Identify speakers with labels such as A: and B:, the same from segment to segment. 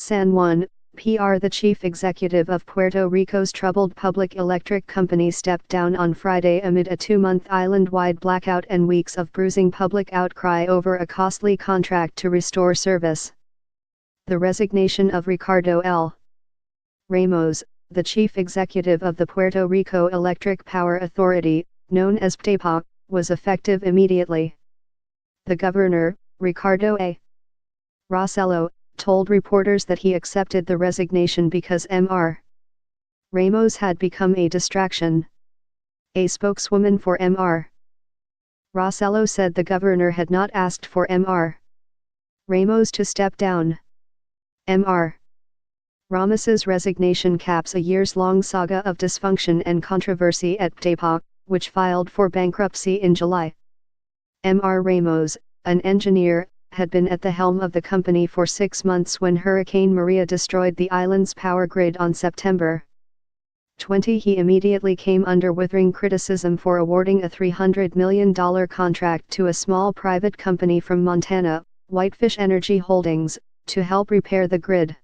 A: San Juan, PR. The chief executive of Puerto Rico's troubled public electric company stepped down on Friday amid a 2-month island-wide blackout and weeks of bruising public outcry over a costly contract to restore service. The resignation of Ricardo L. Ramos, the chief executive of the Puerto Rico Electric Power Authority, known as PTEPA, was effective immediately. The governor, Ricardo A. Rossello, told reporters that he accepted the resignation because Mr. Ramos had become a distraction. A spokeswoman for Mr. Rossello said the governor had not asked for Mr. Ramos to step down. Mr. Ramos's resignation caps a years-long saga of dysfunction and controversy at PTEPA, which filed for bankruptcy in July. Mr. Ramos, an engineer, had been at the helm of the company for 6 months when Hurricane Maria destroyed the island's power grid on September 20. He immediately came under withering criticism for awarding a $300 million contract to a small private company from Montana, Whitefish Energy Holdings, to help repair the grid.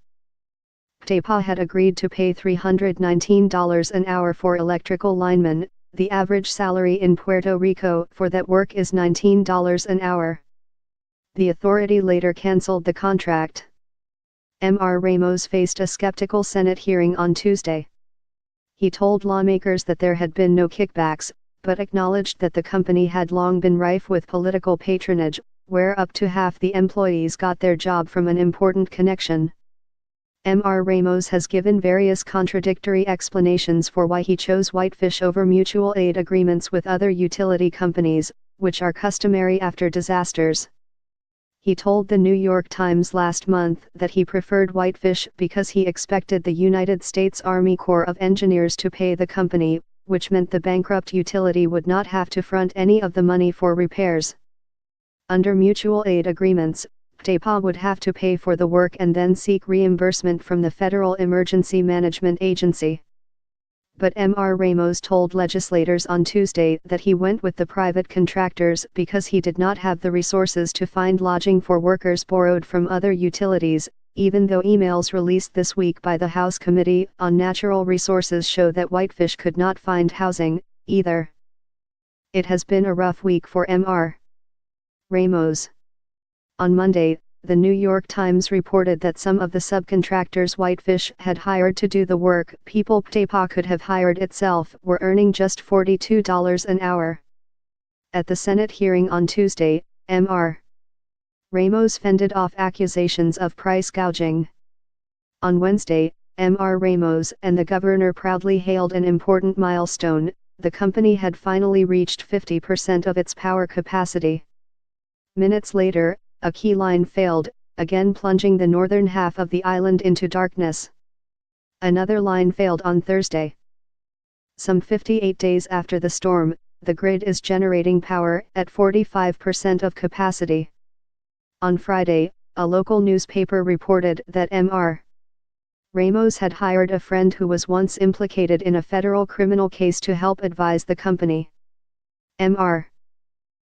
A: PTEPA had agreed to pay $319 an hour for electrical linemen. The average salary in Puerto Rico for that work is $19 an hour. The authority later cancelled the contract. Mr. Ramos faced a skeptical Senate hearing on Tuesday. He told lawmakers that there had been no kickbacks, but acknowledged that the company had long been rife with political patronage, where up to half the employees got their job from an important connection. Mr. Ramos has given various contradictory explanations for why he chose Whitefish over mutual aid agreements with other utility companies, which are customary after disasters. He told the New York Times last month that he preferred Whitefish because he expected the United States Army Corps of Engineers to pay the company, which meant the bankrupt utility would not have to front any of the money for repairs. Under mutual aid agreements, PTEPA would have to pay for the work and then seek reimbursement from the Federal Emergency Management Agency. But Mr. Ramos told legislators on Tuesday that he went with the private contractors because he did not have the resources to find lodging for workers borrowed from other utilities, even though emails released this week by the House Committee on Natural Resources show that Whitefish could not find housing, either. It has been a rough week for Mr. Ramos. On Monday, the New York Times reported that some of the subcontractors Whitefish had hired to do the work people PTEPA could have hired itself were earning just $42 an hour. At the Senate hearing on Tuesday, Mr. Ramos fended off accusations of price gouging. On Wednesday, Mr. Ramos and the governor proudly hailed an important milestone: the company had finally reached 50% of its power capacity. Minutes later, a key line failed, again plunging the northern half of the island into darkness. Another line failed on Thursday. Some 58 days after the storm, the grid is generating power at 45% of capacity. On Friday, a local newspaper reported that Mr. Ramos had hired a friend who was once implicated in a federal criminal case to help advise the company. Mr.